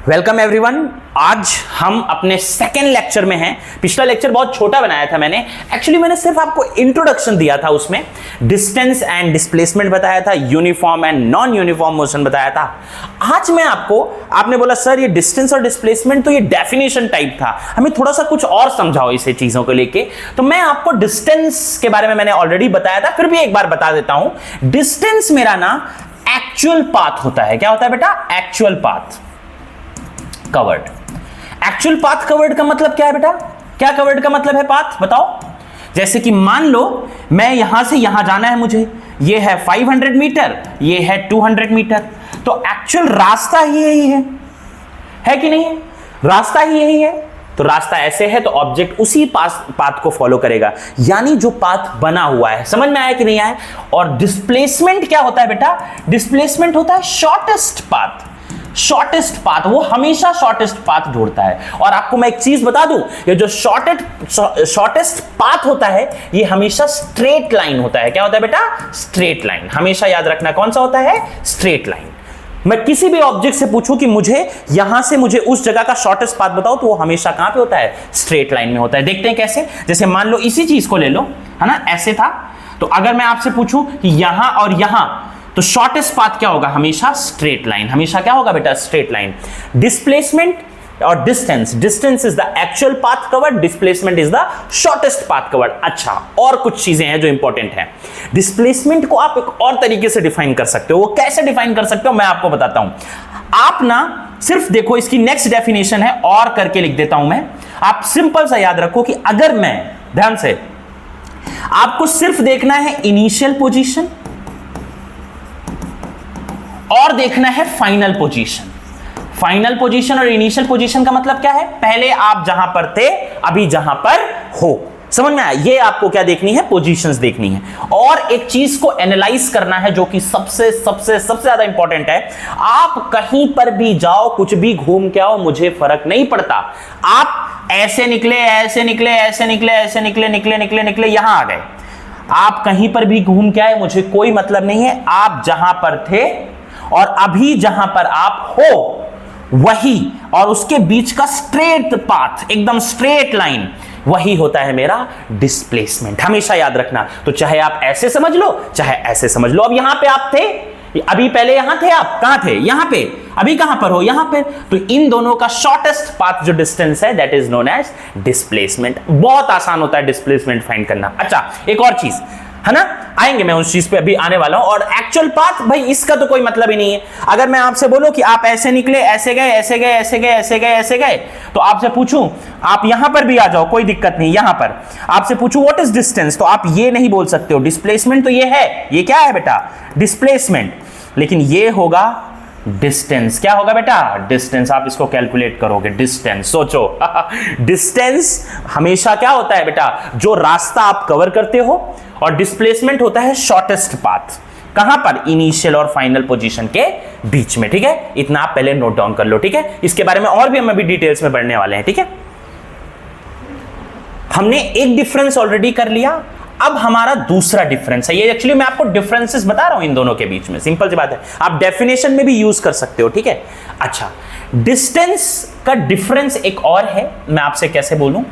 Welcome everyone. आज हम अपने सेकेंड लेक्चर में हैं। पिछला लेक्चर बहुत छोटा बनाया था मैंने सिर्फ आपको इंट्रोडक्शन दिया था, उसमें डिस्टेंस एंड डिस्प्लेसमेंट बताया था, uniform and non uniform motion बताया था। आज मैं आपने बोला सर ये डिस्टेंस और डिस्प्लेसमेंट तो ये डेफिनेशन टाइप था, हमें थोड़ा सा कुछ और समझाओ इसे चीजों को लेके। तो मैं आपको डिस्टेंस के बारे में मैंने ऑलरेडी बताया था, फिर भी एक बार बता देता हूं। डिस्टेंस मेरा ना एक्चुअल पाथ होता है। क्या होता है बेटा? Actual path covered. Actual path covered का मतलब क्या है बेटा? क्या कवर्ड का मतलब है पाथ? बताओ। जैसे कि मान लो मैं यहां से यहां जाना है मुझे, ये है 500 मीटर, ये है 200 मीटर, तो एक्चुअल रास्ता ही यही है कि नहीं? रास्ता ही यही है। तो रास्ता ऐसे है तो ऑब्जेक्ट उसी पाथ को फॉलो करेगा, यानी जो पाथ बना हुआ है। समझ में आया कि नहीं आया? और डिस्प्लेसमेंट क्या होता है बेटा? डिस्प्लेसमेंट होता है शॉर्टेस्ट पाथ। शॉर्टेस्ट पाथ, वो हमेशा शॉर्टेस्ट पाथ ढूंढता है। और आपको मैं एक चीज बता दूं, ये जो शॉर्टेस्ट पाथ होता है ये हमेशा स्ट्रेट लाइन होता है। क्या होता है बेटा? Straight line. हमेशा याद रखना कौन सा होता है? Straight line. मैं किसी भी ऑब्जेक्ट से पूछूं कि मुझे यहां से मुझे उस जगह का शॉर्टेस्ट पाथ बताओ, तो वो हमेशा कहां पे होता है? स्ट्रेट लाइन में होता है। देखते हैं कैसे। जैसे मान लो इसी चीज को ले लो, है ना, ऐसे था, तो अगर मैं आपसे पूछूं कि यहां और यहां, तो शॉर्टेस्ट पाथ क्या होगा? हमेशा स्ट्रेट लाइन। हमेशा क्या होगा बेटा? Straight line. डिस्प्लेसमेंट और distance, distance is the actual path covered, displacement is the shortest path covered. अच्छा, और कुछ चीजें हैं जो इंपॉर्टेंट हैं। डिस्प्लेसमेंट को आप एक और तरीके से डिफाइन कर सकते हो। वो कैसे डिफाइन कर सकते हो मैं आपको बताता हूं। आप ना सिर्फ देखो, इसकी नेक्स्ट डेफिनेशन है, और करके लिख देता हूं मैं। आप सिंपल सा याद रखो कि अगर मैं, ध्यान से, आपको सिर्फ देखना है इनिशियल पोजीशन और देखना है फाइनल पोजीशन। फाइनल पोजीशन और इनिशियल पोजीशन का मतलब क्या है? पहले आप जहां पर थे, अभी जहां पर हो। समझ में आया? ये आपको क्या देखनी है? पोजीशंस देखनी है। और एक चीज को एनालाइज करना है जो कि सबसे सबसे सबसे ज्यादा इंपॉर्टेंट है। आप कहीं पर भी जाओ, कुछ भी घूम के आओ, मुझे फर्क नहीं पड़ता। आप ऐसे निकले, ऐसे निकले, ऐसे निकले, ऐसे निकले, निकले निकले निकले, यहां आ गए। आप कहीं पर भी घूम के आए, मुझे कोई मतलब नहीं है। आप जहां पर थे और अभी जहां पर आप हो वही, और उसके बीच का स्ट्रेट पाथ, एकदम स्ट्रेट लाइन, वही होता है मेरा डिस्प्लेसमेंट। हमेशा याद रखना। तो चाहे आप ऐसे समझ लो, चाहे ऐसे समझ लो। अब यहां पे आप थे, अभी पहले यहां थे, आप कहां थे? यहां पे। अभी कहां पर हो? यहां पे। तो इन दोनों का शॉर्टेस्ट पाथ जो डिस्टेंस है, that is known as displacement. बहुत आसान होता है डिस्प्लेसमेंट फाइंड करना। अच्छा, एक और चीज है ना, आएंगे, मैं उस चीज पे अभी आने वाला हूं। और एक्चुअल पाथ भाई, इसका तो कोई मतलब ही नहीं है। अगर मैं आपसे बोलूं कि आप ऐसे निकले, ऐसे गए, ऐसे गए, ऐसे गए, ऐसे गए, ऐसे गए, तो आपसे पूछूं आप यहां पर भी आ जाओ, कोई दिक्कत नहीं। यहां पर आपसे पूछूं व्हाट इज डिस्टेंस, तो आप ये नहीं बोल सकते हो। डिस्प्लेसमेंट तो ये है, ये क्या है बेटा? डिस्प्लेसमेंट। लेकिन ये होगा डिस्टेंस। क्या होगा बेटा? डिस्टेंस। आप इसको कैलकुलेट करोगे, डिस्टेंस। सोचो डिस्टेंस हमेशा क्या होता है बेटा? जो रास्ता आप कवर करते हो। और डिस्प्लेसमेंट होता है शॉर्टेस्ट पाथ। कहां पर? इनिशियल और फाइनल पोजीशन के बीच में। ठीक है, इतना आप पहले नोट डाउन कर लो। ठीक है, इसके बारे में और भी हम अभी डिटेल्स में बढ़ने वाले हैं। ठीक है, हमने एक डिफरेंस ऑलरेडी कर लिया, अब हमारा दूसरा डिफरेंस है। ये एक्चुअली मैं आपको डिफरेंसेस बता रहा हूं इन दोनों के बीच में। सिंपल सी बात है, आप डेफिनेशन में भी यूज कर सकते हो। ठीक है, अच्छा, डिस्टेंस का डिफरेंस एक और है। मैं आपसे कैसे बोलूं,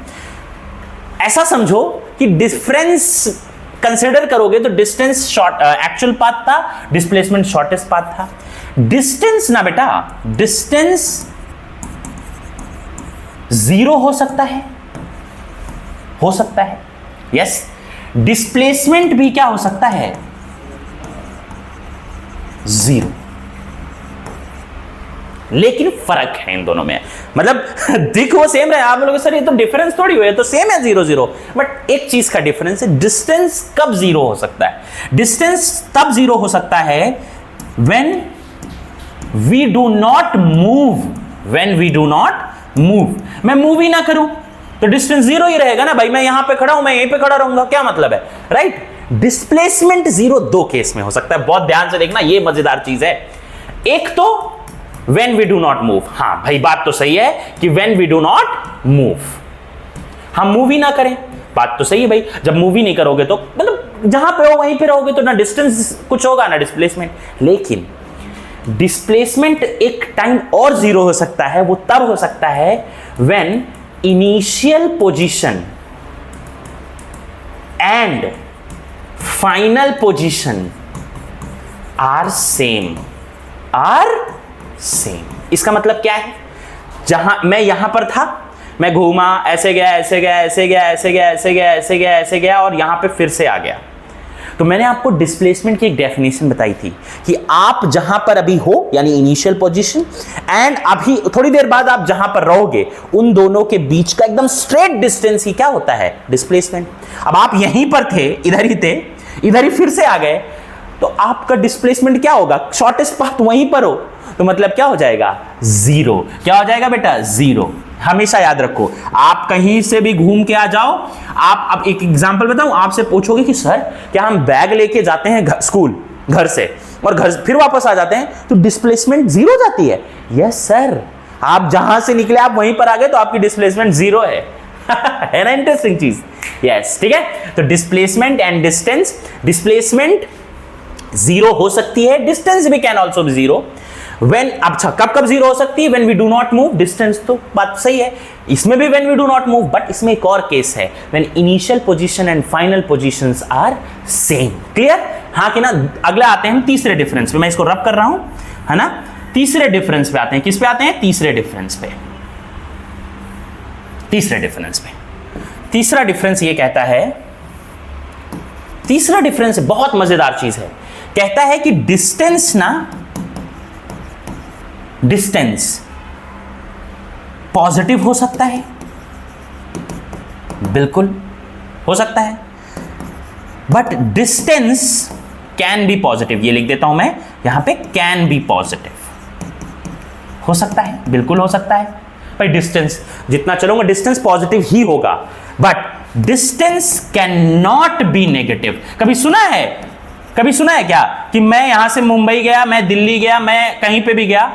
ऐसा समझो कि डिफरेंस कंसिडर करोगे तो डिस्टेंस एक्चुअल पाथ था, डिस्प्लेसमेंट शॉर्टेस्ट पाथ था। डिस्टेंस ना बेटा, डिस्टेंस 0 हो सकता है, हो सकता है, यस। डिस्प्लेसमेंट भी क्या हो सकता है? 0। लेकिन फर्क है इन दोनों में, मतलब दिख वो सेम रहे। आप बोलोगे सर ये तो डिफरेंस थोड़ी हुई है, तो सेम है 0 0। बट एक चीज का डिफरेंस है, डिस्टेंस कब 0 हो सकता है? डिस्टेंस तब 0 हो सकता है when we do not move. When we do not move, मैं मूव ही ना करूं तो डिस्टेंस 0 ही रहेगा ना भाई। मैं यहां पे खड़ा हूं, मैं यहीं पे खड़ा रहूंगा, क्या मतलब है? राइट। डिस्प्लेसमेंट 0 दो केस में हो सकता है। बहुत ध्यान से देखना, ये मजेदार चीज है। एक तो when we do not move, हाँ भाई बात तो सही है कि when we do not move, हम मूव ही ना करें, बात तो सही है भाई। जब मूव ही नहीं करोगे तो मतलब जहां पे हो वहीं पे रहोगे, तो ना डिस्टेंस कुछ होगा ना डिस्प्लेसमेंट। लेकिन डिस्प्लेसमेंट एक टाइम और जीरो हो सकता है, वो तब हो सकता है when initial position and final position are same. इसका मतलब क्या है? जहां मैं यहां पर था, मैं घूमा, ऐसे गया, ऐसे गया, ऐसे गया, ऐसे गया, ऐसे गया, ऐसे गया, ऐसे गया, और यहां पे फिर से आ गया। तो मैंने आपको डिस्प्लेसमेंट की एक डेफिनेशन बताई थी कि आप जहां पर अभी हो, यानी इनिशियल पोजीशन, एंड अभी थोड़ी देर बाद आप जहां पर रहोगे, उन दोनों के बीच का एकदम स्ट्रेट डिस्टेंस ही क्या होता है? डिस्प्लेसमेंट। अब आप यहीं पर थे, इधर ही थे, इधर ही फिर से आ गए, तो आपका डिस्प्लेसमेंट क्या होगा? शॉर्टेस्ट पाथ वहीं पर हो, तो मतलब क्या हो जाएगा? जीरो। क्या हो जाएगा बेटा? जीरो। हमेशा याद रखो, आप कहीं से भी घूम के आ जाओ, आप अब एक एग्जांपल बताऊं, आपसे पूछोगे कि सर क्या हम बैग लेके जाते हैं स्कूल घर से और घर फिर वापस आ जाते हैं तो डिस्प्लेसमेंट जीरो जाती है? यस सर, आप जहां से निकले आप वहीं पर आ गए तो आपकी डिस्प्लेसमेंट जीरो है। है ना इंटरेस्टिंग चीज? यस, ठीक है। तो displacement and distance, displacement zero हो सकती है, डिस्टेंस भी can also be zero. When, अच्छा कब कब जीरो हो सकती है? When we do not move, distance तो बात सही है, इसमें भी when we do not move, but इसमें एक और केस है, when initial position and final positions are same। Clear? हाँ कि ना? अगला आते हैं हम तीसरे डिफरेंस पे, मैं इसको रब कर रहा हूं, है ना? तीसरे डिफरेंस पे आते हैं। किस पे आते हैं? तीसरे डिफरेंस पे। तीसरे डिफरेंस पे, तीसरा डिफरेंस ये कहता है, तीसरा डिफरेंस बहुत मजेदार चीज है, कहता है कि डिस्टेंस ना, डिस्टेंस पॉजिटिव हो सकता है, बिल्कुल हो सकता है, but distance can be positive. ये लिख देता हूं मैं यहां पे, कैन बी पॉजिटिव। हो सकता है, बिल्कुल हो सकता है भाई। डिस्टेंस जितना चलूंगा डिस्टेंस पॉजिटिव ही होगा, but distance can not be negative. कभी सुना है, कभी सुना है क्या कि मैं यहां से मुंबई गया, मैं दिल्ली गया, मैं कहीं पे भी गया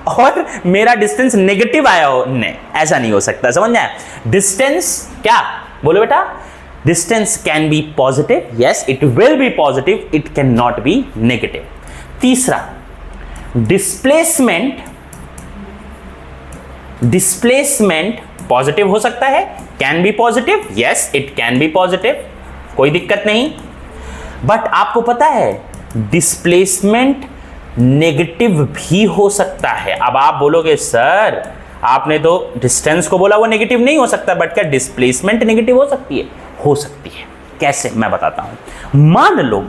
और मेरा डिस्टेंस नेगेटिव आया हो? नहीं, ऐसा नहीं हो सकता। समझ आया? डिस्टेंस क्या, बोलो बेटा? Distance can be positive, yes it will be positive, it can not be negative. तीसरा, डिस्प्लेसमेंट, डिस्प्लेसमेंट पॉजिटिव हो सकता है, can be positive, yes it can be positive, कोई दिक्कत नहीं। बट आपको पता है डिस्प्लेसमेंट नेगेटिव भी हो सकता है। अब आप बोलोगे सर आपने तो डिस्टेंस को बोला, वो नेगेटिव नहीं हो सकता, बट क्या डिस्प्लेसमेंट नेगेटिव हो सकती है? हो सकती है। कैसे? मैं बताता हूं। मान लो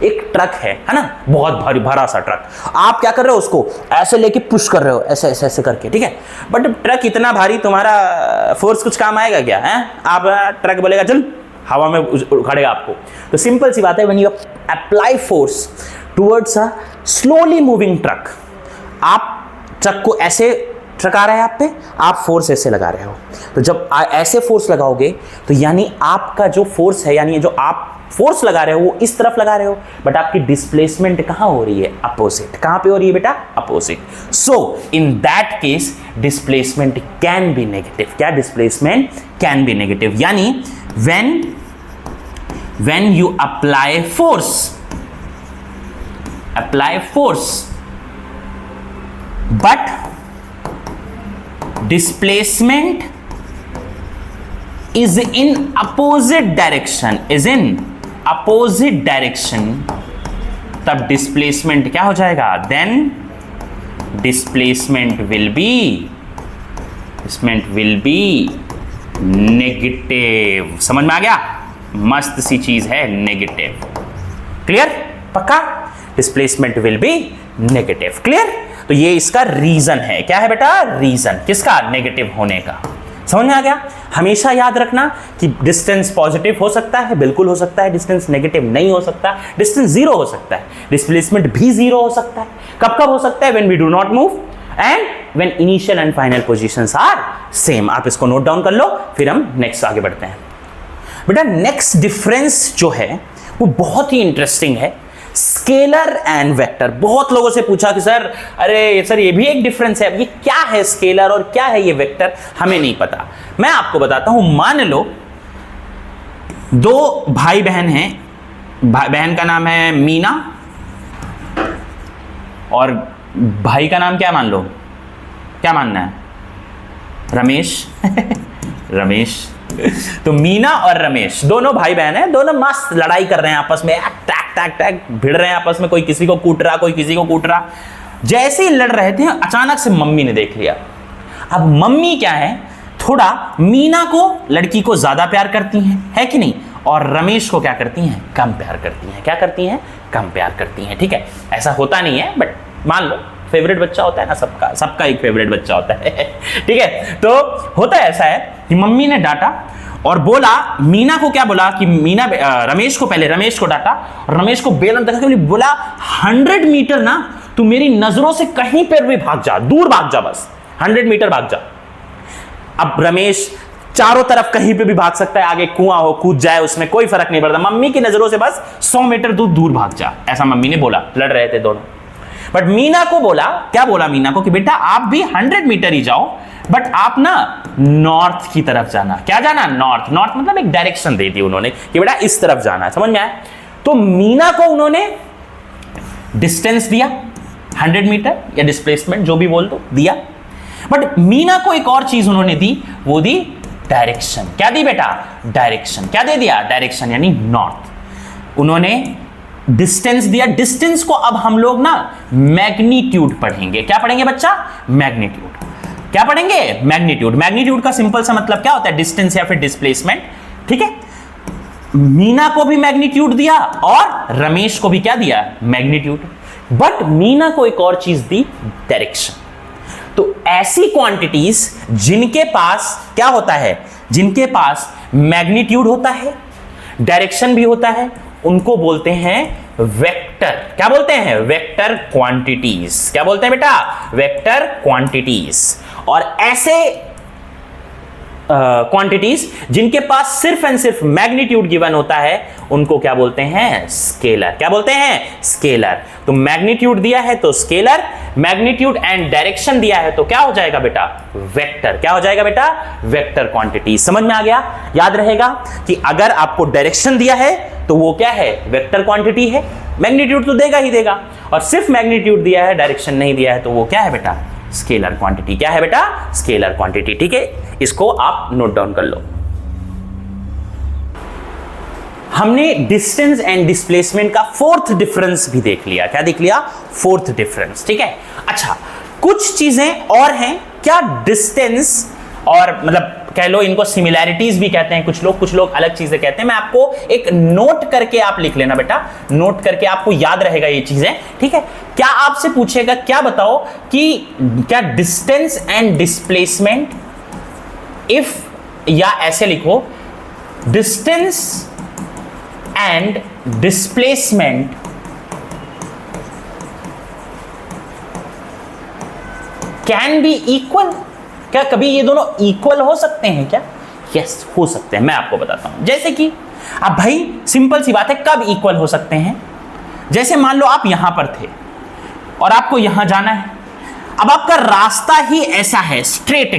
एक ट्रक है ना, बहुत भारी भरा सा ट्रक, आप क्या कर रहे हो? उसको ऐसे लेके पुश कर रहे हो, ऐसे ऐसे ऐसे करके, ठीक है। बट ट्रक इतना भारी, तुम्हारा फोर्स कुछ काम आएगा क्या? है आप ट्रक बोलेगा चल, हवा में उखाड़ेगा आपको। तो सिंपल सी बात है, when you apply force towards a slowly moving truck, आप ट्रक को ऐसे, ट्रक आ रहा है आप पे, आप फोर्स ऐसे लगा रहे हो, तो जब ऐसे फोर्स लगाओगे तो यानी आपका जो फोर्स है, यानी जो आप फोर्स लगा रहे हो वो इस तरफ लगा रहे हो, बट आपकी डिस्प्लेसमेंट कहां हो रही है? अपोजिट। कहां पे हो रही है बेटा? Opposite. So in that case displacement can be negative. क्या? डिस्प्लेसमेंट कैन बी नेगेटिव, यानी when you apply force but displacement is in opposite direction, तब displacement क्या हो जाएगा? then displacement will be negative. समझ में आ गया? मस्त सी चीज है नेगेटिव। क्लियर? पक्का? Displacement will be negative. Clear? तो ये इसका रीजन है। क्या है बेटा? रीजन किसका? नेगेटिव होने का। समझ में आ गया? हमेशा याद रखना कि डिस्टेंस पॉजिटिव हो सकता है, बिल्कुल हो सकता है, डिस्टेंस नेगेटिव नहीं हो सकता, डिस्टेंस जीरो हो सकता है, डिस्प्लेसमेंट भी जीरो हो सकता है। कब कब हो सकता है? When we do not move and when initial and final positions are same. आप इसको नोट डाउन कर लो, फिर हम नेक्स्ट आगे बढ़ते हैं। बेटा नेक्स्ट डिफरेंस जो है वो बहुत ही इंटरेस्टिंग है, स्केलर एंड वेक्टर। बहुत लोगों से पूछा कि सर अरे सर ये भी एक डिफरेंस है, ये क्या है स्केलर और क्या है ये वेक्टर? हमें नहीं पता। मैं आपको बताता हूं। मान लो दो भाई बहन हैं, बहन का नाम है मीना और भाई का नाम क्या मान लो, क्या मानना है? रमेश रमेश। तो मीना और रमेश दोनों भाई बहन हैं, दोनों मस्त लड़ाई कर रहे हैं आपस में, टैक टैक टैक भिड़ रहे हैं आपस में, कोई किसी को कूट रहा, कोई किसी को कूट रहा। जैसे ही लड़ रहे थे अचानक से मम्मी ने देख लिया। अब मम्मी क्या है, थोड़ा मीना को, लड़की को ज्यादा प्यार करती हैं, है कि नहीं, और रमेश को क्या करती हैं, कम प्यार करती हैं। क्या करती हैं? कम प्यार करती हैं। ठीक है, ऐसा होता नहीं है बट मान लो फेवरेट बच्चा होता है ना, सबका एक फेवरेट बच्चा होता है ठीक है, तो होता है ऐसा है कि मम्मी ने डांटा और बोला, मीना को क्या बोला कि मीना रमेश को, पहले रमेश को डांटा और रमेश को बेलन तक बोला 100 मीटर ना तू मेरी नजरों से कहीं पर भी भाग जा, दूर भाग जा, बस 100 मीटर भाग जा। अब रमेश चारों तरफ कहीं पे भी भाग सकता है, आगे कुआं हो कूद जाए, उसमें कोई फर्क नहीं पड़ता, मम्मी की नजरों से बस 100 मीटर दूर भाग जा, ऐसा मम्मी ने बोला। लड़ रहे थे दोनों, बट मीना को बोला, क्या बोला मीना को कि बेटा आप भी 100 मीटर ही जाओ, बट आप ना नॉर्थ की तरफ जाना। क्या जाना? नॉर्थ। नॉर्थ मतलब एक डायरेक्शन दे दी उन्होंने कि बेटा इस तरफ जाना है, समझ में आया? तो मीना को उन्होंने डिस्टेंस दिया 100 मीटर या डिस्प्लेसमेंट जो भी बोल दो, दिया। बट मीना को एक और चीज उन्होंने दी, वो दी डायरेक्शन। क्या दी बेटा? डायरेक्शन। क्या दे दिया? डायरेक्शन यानी नॉर्थ। उन्होंने डिस्टेंस दिया। डिस्टेंस को अब हम लोग ना मैग्नीट्यूड पढ़ेंगे। क्या पढ़ेंगे बच्चा? मैग्नीट्यूड। क्या पढ़ेंगे? मैग्नीट्यूड। मैग्नीट्यूड का सिंपल सा मतलब क्या होता है? डिस्टेंस या फिर डिस्प्लेसमेंट। ठीक है, मीना को भी मैग्नीट्यूड दिया और रमेश को भी क्या दिया? मैग्नीट्यूड। बट मीना को एक और चीज दी, डायरेक्शन। तो ऐसी क्वांटिटीज जिनके पास क्या होता है, जिनके पास मैग्नीट्यूड होता है, डायरेक्शन भी होता है, उनको बोलते हैं वेक्टर। क्या बोलते हैं? Vector quantities. क्या बोलते हैं बेटा? Vector quantities. और ऐसे क्वांटिटीज जिनके पास सिर्फ एंड सिर्फ मैग्नीट्यूड गिवन होता है, उनको क्या बोलते हैं? स्केलर। क्या बोलते हैं? स्केलर। तो मैग्नीट्यूड दिया है तो स्केलर, मैग्नीट्यूड एंड डायरेक्शन दिया है तो क्या हो जाएगा बेटा? वेक्टर। क्या हो जाएगा बेटा? Vector quantity. समझ में आ गया? याद रहेगा कि अगर आपको डायरेक्शन दिया है तो वो क्या है? वेक्टर क्वांटिटी है। मैग्नीट्यूड तो देगा ही देगा, और सिर्फ मैग्नीट्यूड दिया है, डायरेक्शन नहीं दिया है, तो वो क्या है बेटा? Scalar quantity. क्या है बेटा? Scalar quantity. ठीक है, इसको आप नोट डाउन कर लो। हमने डिस्टेंस एंड डिस्प्लेसमेंट का फोर्थ डिफरेंस भी देख लिया। क्या देख लिया? Fourth difference. ठीक है, अच्छा कुछ चीजें और हैं क्या? डिस्टेंस और मतलब कह लो इनको सिमिलैरिटीज भी कहते हैं कुछ लोग अलग चीजें कहते हैं। मैं आपको एक नोट करके आप लिख लेना बेटा, नोट करके आपको याद रहेगा ये चीजें। ठीक है, क्या आपसे पूछेगा, क्या बताओ कि क्या डिस्टेंस एंड डिस्प्लेसमेंट, इफ, या ऐसे लिखो, distance and displacement can be equal. क्या कभी ये दोनों इक्वल हो सकते हैं क्या? यस, हो सकते हैं। मैं आपको बताता हूं। जैसे कि अब भाई सिंपल सी बात है, कब इक्वल हो सकते हैं? जैसे मान लो आप यहां पर थे और आपको यहां जाना है। अब आपका रास्ता ही ऐसा है, स्ट्रेट,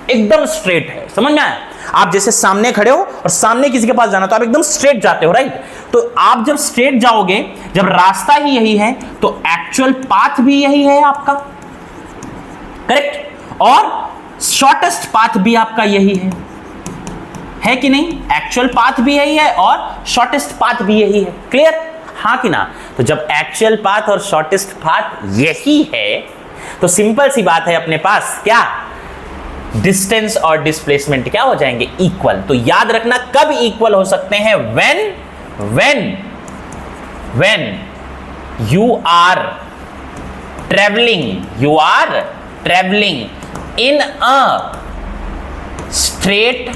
एकदम स्ट्रेट है। समझ में आया? आप जैसे सामने खड़े हो और सामने किसी के पास जाना, तो आप एकदम स्ट्रेट जाते हो, राइट? तो आप जब स्ट्रेट जाओगे, जब रास्ता ही यही है, तो एक्चुअल पाथ भी यही है आपका, करेक्ट? और शॉर्टेस्ट पाथ भी आपका यही है कि नहीं? एक्चुअल पाथ भी यही है और शॉर्टेस्ट पाथ भी यही है। क्लियर? हाँ कि ना? तो जब एक्चुअल पाथ और शॉर्टेस्ट पाथ यही है, तो सिंपल सी बात है, अपने पास क्या डिस्टेंस और डिस्प्लेसमेंट क्या हो जाएंगे? इक्वल। तो याद रखना कब इक्वल हो सकते हैं? when you are traveling in a straight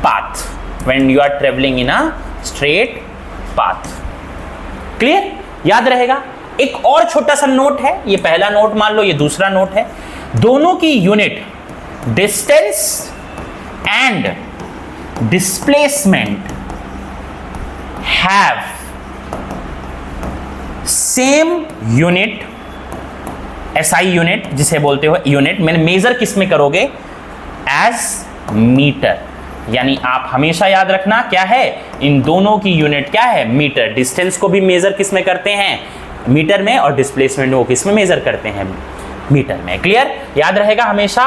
path. When you are traveling in a straight path. Clear? याद रहेगा। एक और छोटा सा नोट है, ये पहला नोट मान लो, ये दूसरा नोट है। दोनों की unit distance and displacement have same unit, SI unit जिसे बोलते हो यूनिट। मैंने मेजर किस में करोगे? As metre. यानी आप हमेशा याद रखना क्या है, इन दोनों की यूनिट क्या है? मीटर। डिस्टेंस को भी मेजर किस में करते हैं? मीटर में, और डिस्प्लेसमेंट वो किस में मेजर करते हैं, मीटर में। क्लियर, याद रहेगा हमेशा,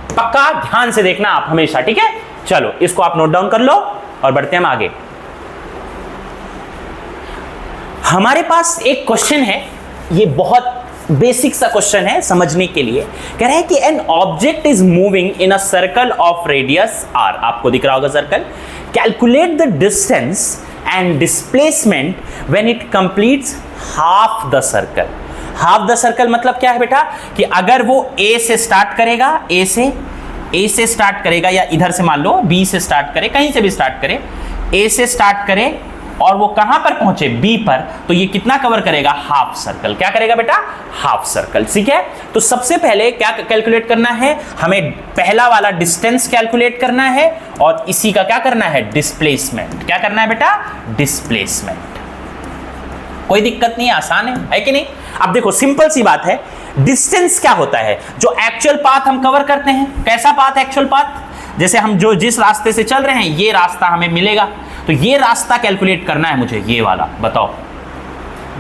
पक्का ध्यान से देखना आप हमेशा, ठीक है। चलो इसको आप नोट डाउन कर लो और बढ़ते हैं हम आगे। हमारे पास एक क्वेश्चन है, ये बहुत बेसिक सा क्वेश्चन है समझने के लिए। कह रहा है कि an object is moving in a circle of radius R, आपको दिख रहा होगा circle, calculate the distance and displacement when it completes half the circle. Half the circle मतलब क्या है बेटा, कि अगर वो ए से स्टार्ट करेगा, ए से स्टार्ट करेगा, या इधर से मान लो बी से स्टार्ट करे, कहीं से भी स्टार्ट करे, ए से स्टार्ट करे और वो कहां पर पहुंचे, बी पर, तो ये कितना कवर करेगा, हाफ सर्कल। क्या करेगा बेटा, हाफ सर्कल। ठीक है, तो सबसे पहले क्या कैलकुलेट करना है, हमें पहला वाला डिस्टेंस कैलकुलेट करना है, और इसी का क्या करना है, डिस्प्लेसमेंट। क्या करना है बेटा, डिस्प्लेसमेंट। कोई दिक्कत नहीं, आसान है कि नहीं। अब देखो सिंपल सी बात है, डिस्टेंस क्या होता है, जो एक्चुअल पाथ हम कवर करते हैं। कैसा पाथ है एक्चुअल पाथ, जैसे हम जिस रास्ते से चल रहे हैं ये रास्ता हमें मिलेगा, तो ये रास्ता कैलकुलेट करना है मुझे, ये वाला, बताओ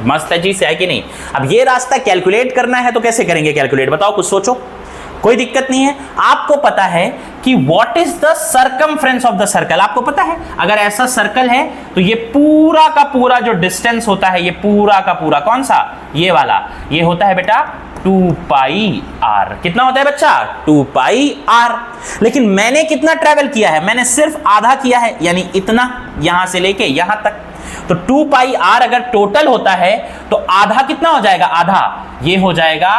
मस्त चीज है कि नहीं। अब ये रास्ता कैलकुलेट करना है तो कैसे करेंगे कैलकुलेट, बताओ, कुछ सोचो। कोई दिक्कत नहीं है, आपको पता है कि what is the circumference of the circle, आपको पता है। अगर ऐसा सर्कल है तो ये पूरा का पूरा जो डिस्टेंस होता है, ये पूरा का पूरा कौन सा, ये वाला, ये होता है बेटा 2 पाई आर। कितना होता है बच्चा, 2 पाई आर। लेकिन मैंने कितना ट्रेवल किया है, मैंने सिर्फ आधा किया है, यानी इतना, यहां से लेके यहां तक। तो 2 पाई आर अगर टोटल होता है तो आधा कितना हो जाएगा, आधा ये हो जाएगा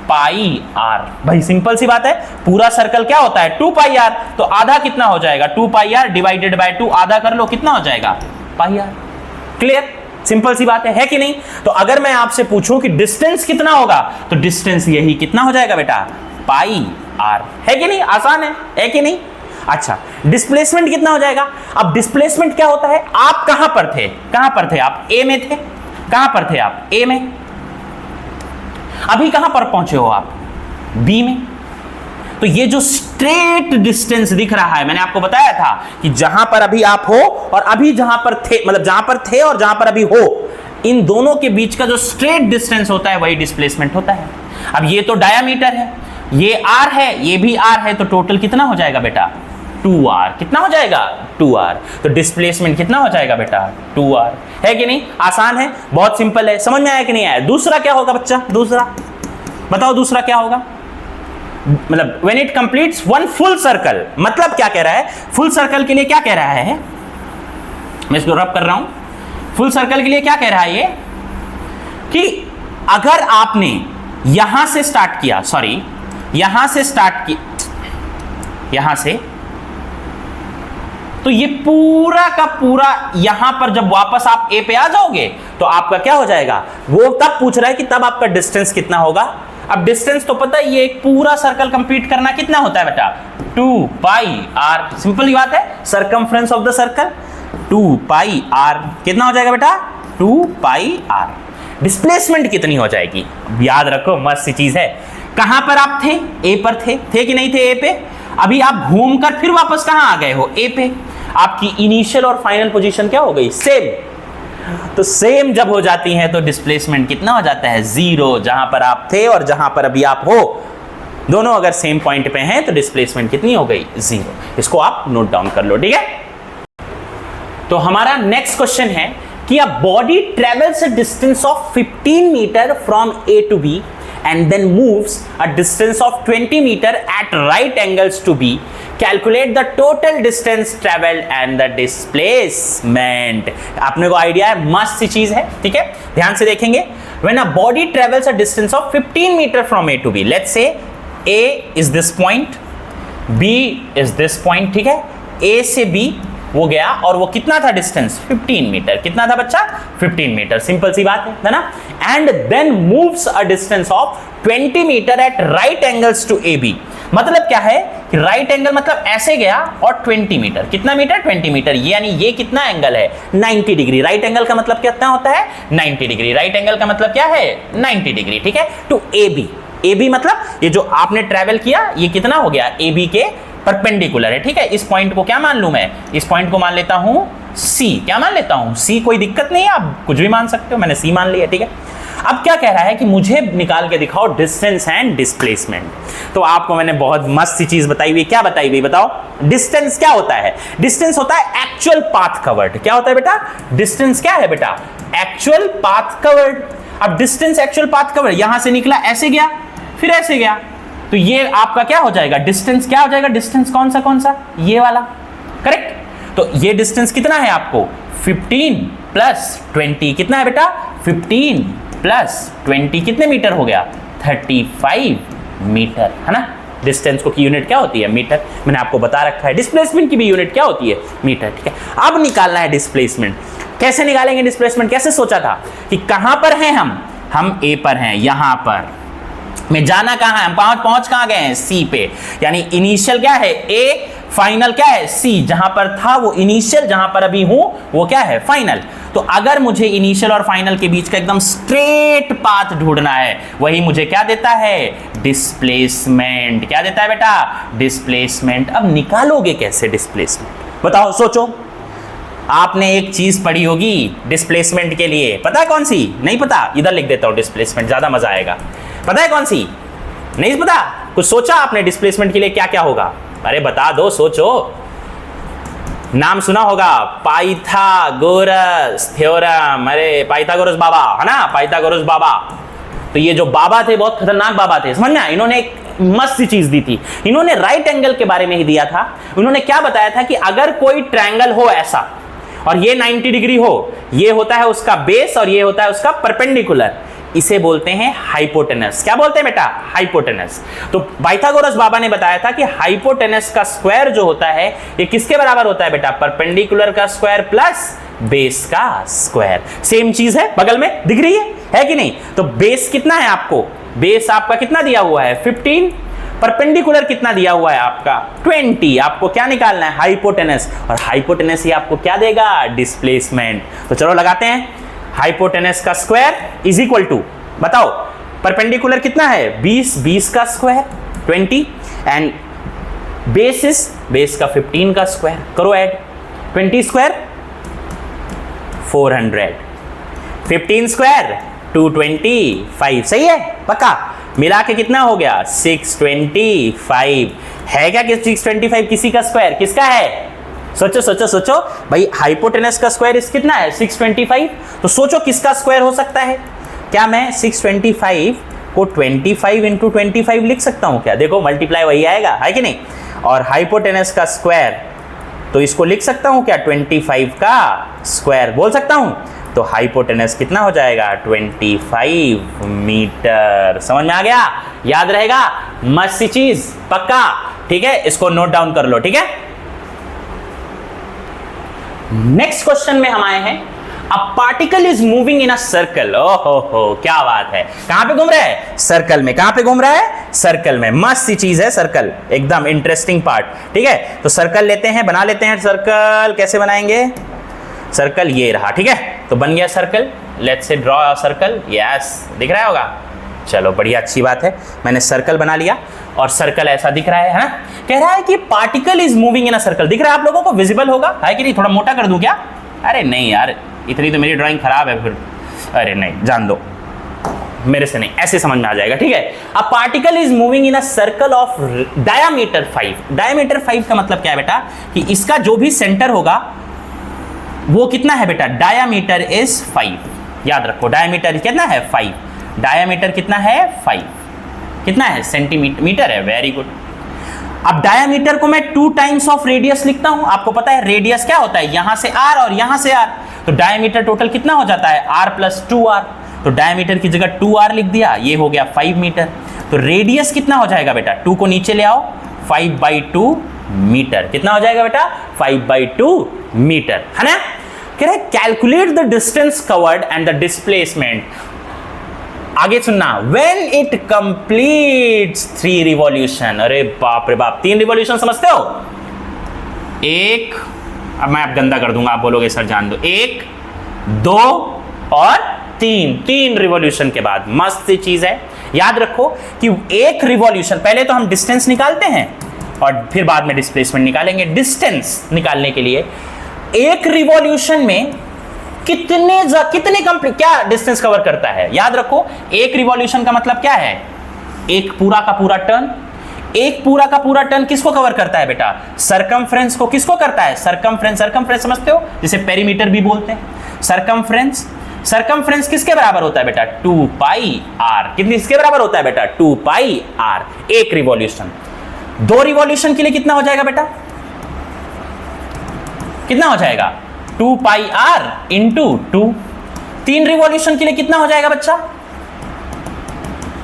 पाई आर। भाई सिंपल सी बात है, पूरा सर्कल क्या होता है 2 पाई आर, तो आधा कितना हो जाएगा, 2 पाई आर डिवाइडेड बाय 2, आधा कर लो, कितना हो जाएगा, पाई आर। क्लियर, सिंपल सी बात है कि नहीं। तो अगर मैं आपसे पूछूं कि डिस्टेंस कितना होगा, तो डिस्टेंस यही कितना हो जाएगा बेटा, पाई आर, है कि नहीं, आसान है कि नहीं। अच्छा, डिस्प्लेसमेंट कितना हो जाएगा। अब डिस्प्लेसमेंट क्या होता है, आप कहां पर थे, आप ए में थे, कहां पर थे आप, ए में, अभी कहां पर पहुंचे हो आप, बी में। तो ये जो स्ट्रेट डिस्टेंस दिख रहा है, मैंने आपको बताया था कि जहां पर अभी आप हो और अभी जहां पर थे, मतलब जहां पर थे और जहां पर अभी हो, इन दोनों के बीच का जो स्ट्रेट डिस्टेंस होता है वही डिस्प्लेसमेंट होता है। अब ये तो डायामीटर है, ये आर है, ये भी आर है, तो टोटल कितना हो जाएगा बेटा, 2r। कितना हो जाएगा, 2r। तो डिस्प्लेसमेंट कितना हो जाएगा बेटा, 2r, है कि नहीं। आसान है, बहुत सिंपल है, समझ में आया कि नहीं आया। दूसरा क्या होगा बच्चा, दूसरा बताओ, दूसरा क्या होगा, मतलब when it completes one full circle, मतलब क्या कह रहा है, फुल सर्कल के लिए क्या कह रहा है, मैं इसको रब कर रहा हूं, फुल सर्कल के लिए क्या कह रहा है ये, कि अगर आपने यहां से स्टार्ट किया, सॉरी यहां से स्टार्ट किया, यहां से, तो ये पूरा का पूरा यहां पर जब वापस आप ए पे आ जाओगे तो आपका क्या हो जाएगा, वो तब पूछ रहा है कि तब आपका डिस्टेंस कितना होगा। अब डिस्टेंस तो पता है, ये एक पूरा सर्कल कंप्लीट करना कितना होता है बेटा, 2 पाई आर। सिंपल ही बात है, circumference of the circle 2 pi R. कितना हो जाएगा बेटा, 2 पाई आर। डिस्प्लेसमेंट कितनी हो जाएगी, याद रखो, मस्त सी चीज है। कहां पर आप थे, ए पर थे कि नहीं थे, ए पे। अभी आप घूमकर फिर वापस कहां आ गए हो, ए पे। आपकी इनिशियल और फाइनल पोजीशन क्या हो गई, सेम। तो सेम जब हो जाती है तो डिस्प्लेसमेंट कितना हो जाता है, 0। जहां पर आप थे और जहां पर अभी आप हो, दोनों अगर सेम पॉइंट पे हैं तो डिस्प्लेसमेंट कितनी हो गई, 0। इसको आप नोट डाउन कर लो, ठीक है। तो हमारा नेक्स्ट क्वेश्चन है कि a body travels a distance of 15 metre from A to B and then moves a distance of 20 meter at right angles to B. Calculate the total distance traveled and the displacement. आपने को idea है, मस्त सी चीज है, ठीक है, ध्यान से देखेंगे। When a body travels a distance of 15 meter from A to B, let's say A is this point, B is this point, ठीक है। A से B वो गया और वो कितना था डिस्टेंस, 15 मीटर। कितना था बच्चा, 15 मीटर। सिंपल सी बात है ना। And then moves a distance of 20 metre at right angles to A B. मतलब क्या है कि राइट एंगल मतलब ऐसे गया और 20 मीटर, कितना मीटर, 20 मीटर, यानी ये कितना एंगल है, 90 डिग्री। राइट एंगल का मतलब कितना होता है, 90 डिग्री। राइट एंगल का मतलब क्या है, 90 डिग्री, ठीक है। To A B, A B मतलब ये जो आपने ट्रेवल किया ये कितना हो गया, ए बी के परपेंडिकुलर है, ठीक है। इस पॉइंट को क्या मान लूं मैं, इस पॉइंट को मान लेता हूं सी। क्या मान लेता हूं, सी। कोई दिक्कत नहीं है, आप कुछ भी मान सकते हो, मैंने सी मान लिया, ठीक है। अब क्या कह रहा है कि मुझे निकाल के दिखाओ डिस्टेंस एंड डिस्प्लेसमेंट। तो आपको मैंने बहुत मस्त सी चीज बताई हुई, क्या बताई हुई बताओ? डिस्टेंस क्या होता है? डिस्टेंस होता है एक्चुअल पाथ कवर्ड। क्या होता है बेटा? डिस्टेंस क्या है बेटा? Actual path covered. अब डिस्टेंस एक्चुअल पाथ कवर्ड, यहां से निकला ऐसे गया फिर ऐसे गया, तो ये आपका क्या हो जाएगा? डिस्टेंस क्या हो जाएगा? डिस्टेंस कौन सा? ये वाला, करेक्ट। तो ये डिस्टेंस कितना है आपको? 15 प्लस 20 कितना है बेटा? 15 प्लस 20 कितने मीटर हो गया? 35 मीटर, है ना। डिस्टेंस को की यूनिट क्या होती है? मीटर। मैंने आपको बता रखा है डिस्प्लेसमेंट की भी यूनिट क्या होती है? मीटर, ठीक है। अब निकालना है डिस्प्लेसमेंट। कैसे निकालेंगे डिस्प्लेसमेंट? कैसे सोचा था कि कहां पर हैं हम ए पर हैं, यहां पर में जाना कहां है? हम पहुंच कहां गए हैं? सी पे। यानी इनिशियल क्या है? ए, फाइनल क्या है? सी। जहां पर था वो इनिशियल, जहां पर अभी हूं वो क्या है? फाइनल। तो अगर मुझे इनिशियल और फाइनल के बीच का एकदम स्ट्रेट पाथ ढूंढना है, वही मुझे क्या देता है? डिस्प्लेसमेंट। क्या देता है बेटा? डिस्प्लेसमेंट। अब निकालोगे कैसे डिस्प्लेसमेंट? बताओ, सोचो। आपने एक चीज पढ़ी होगी डिस्प्लेसमेंट के लिए, पता है कौन सी? नहीं पता? इधर लिख देता हूं डिस्प्लेसमेंट, ज्यादा मजा आएगा। पता है कौन सी? नहीं पता? कुछ सोचा आपने डिस्प्लेसमेंट के लिए क्या क्या होगा? अरे बता दो, सोचो। नाम सुना होगा, पाइथागोरस थ्योरम। अरे पाइथागोरस बाबा, है ना, पाइथागोरस बाबा। तो ये जो बाबा थे बहुत खतरनाक बाबा थे, समझ में? इन्होंने एक मस्त सी चीज दी थी। इन्होंने राइट एंगल के बारे में ही दिया था। उन्होंने क्या बताया था कि अगर कोई ट्रायंगल हो ऐसा और ये 90 डिग्री हो, ये होता है उसका बेस और ये होता है उसका परपेंडिकुलर, इसे बोलते हैं हाइपोटेनस। क्या बोलते हैं बेटा? हाइपोटेनस। तो पाइथागोरस बाबा ने बताया था कि हाइपोटेनस का स्क्वायर जो होता है ये किसके बराबर होता है बेटा? परपेंडिकुलर का स्क्वायर प्लस बेस का स्क्वायर। सेम चीज है, बगल में दिख रही है कि नहीं? तो बेस कितना है आपको? बेस आपका कितना दिया हुआ है? 15। परपेंडिकुलर कितना दिया हुआ है आपका? 20। आपको क्या निकालना है? हाइपोटेनस। और हाइपोटेनस ही आपको क्या देगा? डिस्प्लेसमेंट। तो चलो लगाते हैं। हाइपोटेनस का स्क्वायर इज इक्वल टू, बताओ, परपेंडिकुलर कितना है? 20 का स्क्वायर 20 एंड बेस का 15 का स्क्वायर। करो ऐड। 20 square 400, 15 square 225। सही है? पक्का? मिला के कितना हो गया? 625 है क्या? 625 किसी का स्क्वायर? किसका है? सोचो भाई, हाइपोटेनस का स्क्वायर इस कितना है? 625। तो सोचो किसका स्क्वायर हो सकता है? क्या मैं 625 को 25 इंटू 25 लिख सकता हूं क्या? देखो मल्टीप्लाई वही आएगा, है कि नहीं? और हाइपोटेनस का स्क्वायर तो इसको लिख सकता हूं क्या? 25 का स्क्वायर बोल सकता हूं। तो हाइपोटेनस कितना हो जाएगा? 25 मीटर। समझ में आ गया? याद रहेगा? मस्त सी चीज, पक्का? ठीक है, इसको नोट डाउन कर लो, ठीक है। नेक्स्ट क्वेश्चन में हम आए हैं, a particle is moving in a circle. ओहो, क्या बात है। कहां पे घूम रहा है? सर्कल में। कहां पे घूम रहा है? सर्कल में। मस्त सी चीज है सर्कल, एकदम इंटरेस्टिंग पार्ट, ठीक है। तो सर्कल लेते हैं, बना लेते हैं सर्कल। कैसे बनाएंगे सर्कल? ये रहा, ठीक है। तो बन गया circle. Let's say draw a circle. Yes, दिख रहा होगा। चलो बढ़िया, अच्छी बात है, मैंने सर्कल बना लिया और सर्कल ऐसा दिख रहा है ना। कह रहा है कि particle is moving in a circle. दिख रहा है आप लोगों को? विजिबल होगा, है कि नहीं? थोड़ा मोटा कर दूं क्या? अरे नहीं यार, इतनी तो मेरी ड्राइंग खराब है फिर। अरे नहीं, जान दो, मेरे से नहीं, ऐसे समझ में आ जाएगा, ठीक है। A particle is moving in a circle of diameter 5। Diameter 5 का मतलब क्या है बेटा? कि इसका जो भी सेंटर होगा वो कितना है बेटा? Diameter is 5। याद रखो, डायामीटर कितना है? 5। डायामीटर कितना है? 5। कितना है? सेंटीमीटर है। Very good. अब डायामीटर को मैं 2 टाइम्स ऑफ रेडियस लिखता हूं। आपको पता है रेडियस क्या होता है? यहां से r और यहां से r। तो डायामीटर टोटल कितना हो जाता है? r plus 2r। तो डायामीटर की जगह 2r लिख दिया, ये हो गया 5 मीटर। तो रेडियस कितना हो जाएगा बेटा? 2 को नीचे ले आओ, 5/2 मीटर। कितना हो जाएगा बेटा? 5/2 मीटर, है ना। कह रहे calculate the distance covered and the displacement. आगे सुनना, when it completes 3 रिवॉल्यूशन। अरे बाप रे बाप, 3 रिवॉल्यूशन समझते हो? एक, अब मैं आप गंदा कर दूंगा, आप बोलोगे सर जान दो। 1, 2 और 3 रिवॉल्यूशन के बाद। मस्त सी चीज है। याद रखो कि एक रिवॉल्यूशन, पहले तो हम डिस्टेंस निकालते हैं और फिर बाद में डिस्प्लेसमेंट निकालेंगे। डिस्टेंस निकालने के लिए एक रिवॉल्यूशन में कितने कंप्लीट क्या डिस्टेंस कवर करता है? याद रखो, एक रिवॉल्यूशन का मतलब क्या है? एक पूरा का पूरा टर्न। एक पूरा का पूरा टर्न किसको कवर करता है बेटा? सरकमफ्रेंस को। किसको करता है? सरकमफ्रेंस। सरकमफ्रेंस समझते हो, जिसे पेरीमीटर भी बोलते हैं। सरकमफ्रेंस, सरकमफ्रेंस किसके बराबर होता है बेटा? 2 पाई आर। किसके बराबर होता है बेटा? 2 पाई आर। एक रिवॉल्यूशन। 2 रिवॉल्यूशन के लिए कितना हो जाएगा बेटा? कितना हो जाएगा? 2 पाई आर इंटू 2। 3 रिवॉल्यूशन के लिए कितना हो जाएगा बच्चा?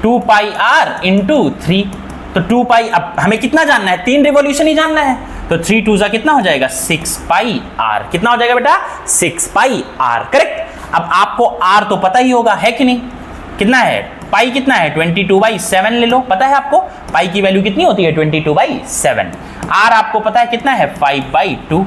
2 पाई आर इंटू 3। तो 2 पाई, अब हमें कितना जानना है? 3 रिवॉल्यूशन ही जानना है। तो 3 2 जा कितना हो जाएगा? 6 पाई आर। कितना हो जाएगा बेटा? 6 पाई आर। करेक्ट। अब आपको आर तो पता ही होगा, है कि नहीं? कितना है? पाई कितना है? 22/7 ले लो। पता है आपको पाई की वैल्यू कितनी होती है? 22/7। आर आपको पता है कितना है? 5/2।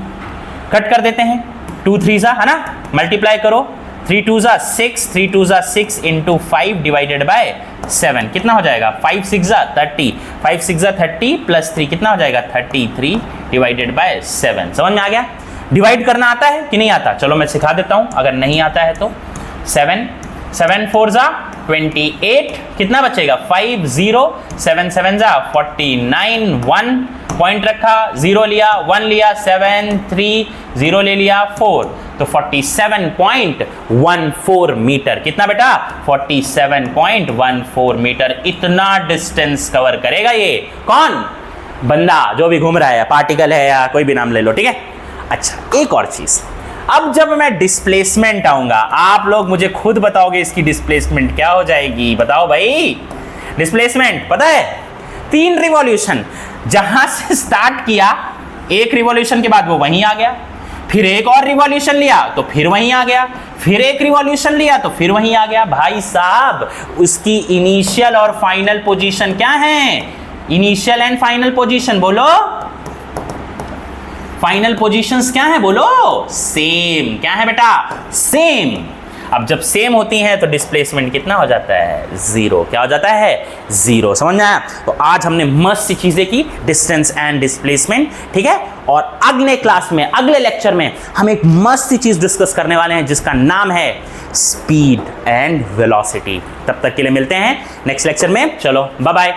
कट कर देते हैं। 2 3 जा, है ना? मल्टीप्लाई करो। 3 2 जा 6, 3 2 जा 6 इंटू 5 डिवाइडेड बाय 7 कितना हो जाएगा? 5 6 जा 30, 5 6 जा 30 प्लस 3 कितना हो जाएगा? 33 डिवाइडेड बाय 7। समझ में आ गया? डिवाइड करना आता है कि नहीं आता? चलो मैं सिखा देता हूं, अगर नहीं आता है तो। 7 7 4 जा 28, कितना बचेगा? 5 0, 7 7 जा 49, 1 पॉइंट रखा, 0 लिया, 1 लिया, 7 3 0 ले लिया, 4, तो 47.14 मीटर। कितना बेटा? 47.14 मीटर। इतना डिस्टेंस कवर करेगा ये कौन? बंदा जो भी घूम रहा है, पार्टिकल है या कोई भी नाम ले लो, ठीक है? अच्छा, एक और चीज, अब जब मैं डिस्प्लेसमेंट आऊंगा, आप लोग मुझे खुद बताओगे इसकी डिस्प्लेसमेंट क्या हो जाएगी? बताओ भाई। डिस्प्लेसमेंट पता है? 3 रिवॉल्यूशन, जहां से स्टार्ट किया, एक रिवॉल्यूशन के बाद वो वहीं आ गया, फिर एक और रिवॉल्यूशन लिया तो फिर वहीं आ गया, फिर एक रिवॉल्यूशन लिया तो फिर वहीं आ गया। भाई साहब, उसकी इनिशियल और फाइनल पोजीशन क्या है? इनिशियल एंड फाइनल पोजीशन बोलो। फाइनल पोजीशंस क्या है बोलो? सेम। क्या है बेटा? सेम। अब जब सेम होती हैं तो डिस्प्लेसमेंट कितना हो जाता है? 0। क्या हो जाता है? 0। समझ में आया? तो आज हमने मस्त सी चीजें की, डिस्टेंस एंड डिस्प्लेसमेंट, ठीक है? और अगले क्लास में, अगले लेक्चर में हम एक मस्त सी चीज डिस्कस करने वाले हैं जिसका नाम है स्पीड एंड वेलोसिटी। तब तक के लिए मिलते हैं नेक्स्ट लेक्चर में। चलो बाय बाय।